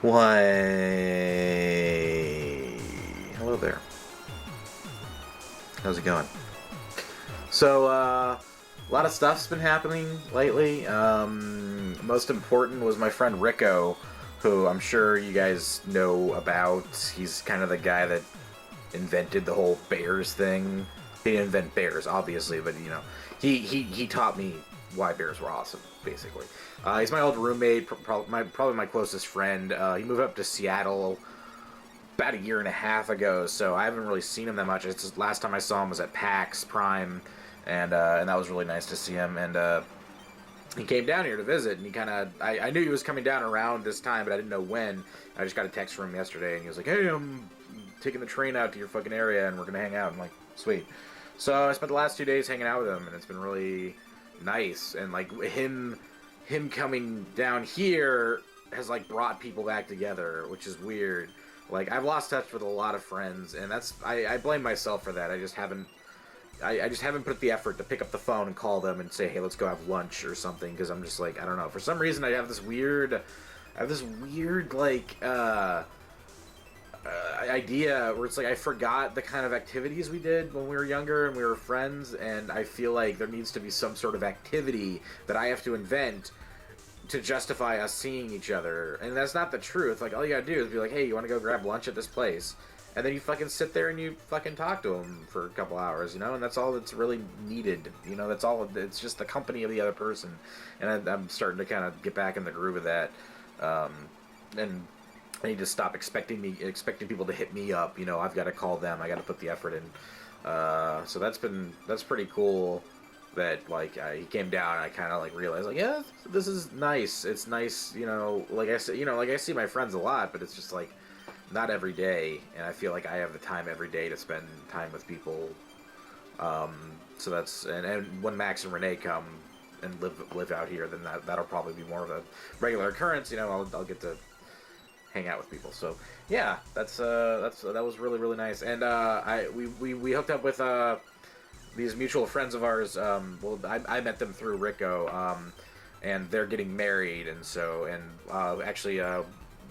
Why? Hello there. How's it going? So, a lot of stuff's been happening lately. Most important was my friend Rico, who I'm sure you guys know about. He's kind of the guy that invented the whole bears thing. He didn't invent bears, obviously, but he taught me why bears were awesome, basically. He's my old roommate, probably my closest friend. He moved up to Seattle about a year and a half ago, so I haven't really seen him that much. It's just, last time I saw him was at PAX Prime, and that was really nice to see him. And he came down here to visit, and he kind of I knew he was coming down around this time, but I didn't know when. I just got a text from him yesterday, and he was like, "Hey, I'm taking the train out to your fucking area, and we're gonna hang out." I'm like, "Sweet." So I spent the last 2 days hanging out with him, and it's been really nice. And like him coming down here has like brought people back together, which is weird. Like I've lost touch with a lot of friends, and I blame myself for that. I just haven't put the effort to pick up the phone and call them and say, "Hey, let's go have lunch" or something, because I'm just like, I don't know. For some reason, I have this weird like idea where it's like I forgot the kind of activities we did when we were younger and we were friends, and I feel like there needs to be some sort of activity that I have to invent to justify us seeing each other. And that's not the truth. Like, all you gotta do is be like, "Hey, you want to go grab lunch at this place?" And then you fucking sit there and you fucking talk to them for a couple hours, and that's all that's really needed. That's all. It's just the company of the other person, and I'm starting to kind of get back in the groove of that. And I need to stop expecting people to hit me up. I've got to call them. I got to put the effort in. So that's pretty cool. That like he came down, and I kind of like realized like, yeah, this is nice. It's nice. Like I said, like I see my friends a lot, but it's just like not every day, and I feel like I have the time every day to spend time with people. So that's and when Max and Renee come and live out here, then that'll probably be more of a regular occurrence. I'll get to hang out with people. So yeah, that was really really nice. And we hooked up with these mutual friends of ours. Well, I met them through Rico, and they're getting married, and actually.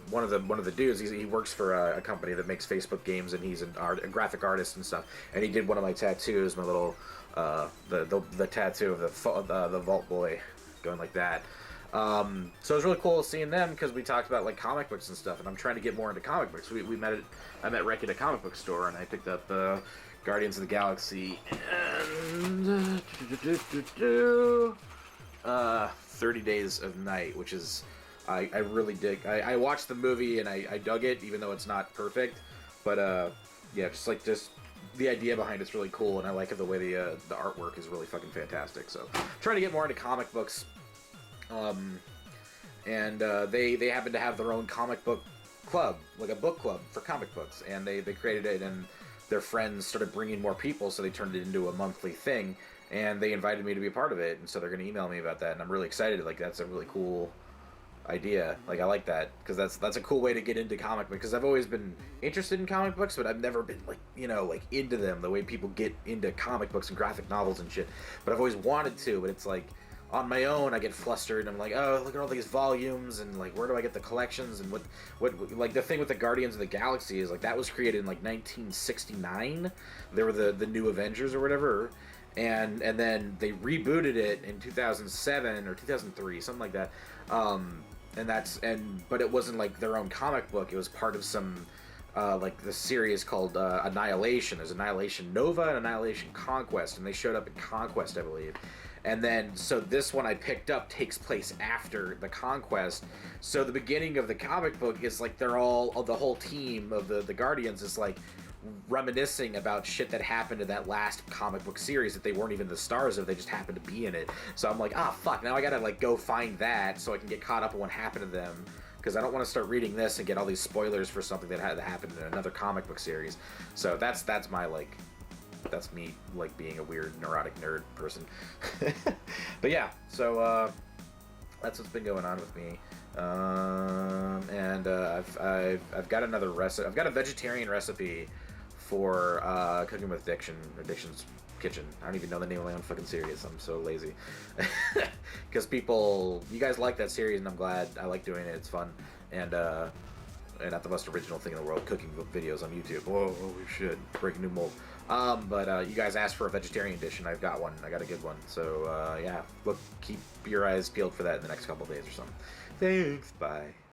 One of the dudes, he works for a company that makes Facebook games, and he's a graphic artist and stuff. And he did one of my tattoos, my little the tattoo of the Vault Boy, going like that. So it was really cool seeing them, because we talked about like comic books and stuff, and I'm trying to get more into comic books. I met Rick at a comic book store, and I picked up Guardians of the Galaxy and 30 Days of Night, which is I really dig. I watched the movie and I dug it, even though it's not perfect. But yeah, just the idea behind it's really cool, and I like the way the artwork is really fucking fantastic. So trying to get more into comic books. And they happen to have their own comic book club, like a book club for comic books, and they created it, and their friends started bringing more people, so they turned it into a monthly thing, and they invited me to be a part of it, and so they're going to email me about that, and I'm really excited. Like, that's a really cool idea. Like, I like that, because that's a cool way to get into comic books, because I've always been interested in comic books, but I've never been like into them the way people get into comic books and graphic novels and shit. But I've always wanted to, but it's like on my own I get flustered, and I'm like, oh, look at all these volumes, and like, where do I get the collections? And what like the thing with the Guardians of the Galaxy is like that was created in like 1969. They were the new Avengers or whatever, and then they rebooted it in 2007 or 2003, something like that. But it wasn't like their own comic book. It was part of some like the series called Annihilation. There's Annihilation Nova and Annihilation Conquest, and they showed up in Conquest, I believe. And then, so this one I picked up takes place after the Conquest. So the beginning of the comic book is like the whole team of the Guardians is like reminiscing about shit that happened in that last comic book series that they weren't even the stars of. They just happened to be in it. So I'm like, fuck, now I gotta like go find that so I can get caught up on what happened to them, because I don't want to start reading this and get all these spoilers for something that had happened in another comic book series. So that's my like, that's me like being a weird neurotic nerd person. But yeah, so that's what's been going on with me. And I've got another recipe. I've got a vegetarian recipe for cooking with Addiction's Kitchen. I don't even know the name of my own fucking series. I'm so lazy. Because you guys like that series, and I'm glad. I like doing it. It's fun. And and not the most original thing in the world, cooking videos on YouTube. Whoa, shit, breaking new mold. But you guys asked for a vegetarian dish, and I've got one. I got a good one. So, yeah, keep your eyes peeled for that in the next couple of days or something. Thanks, bye.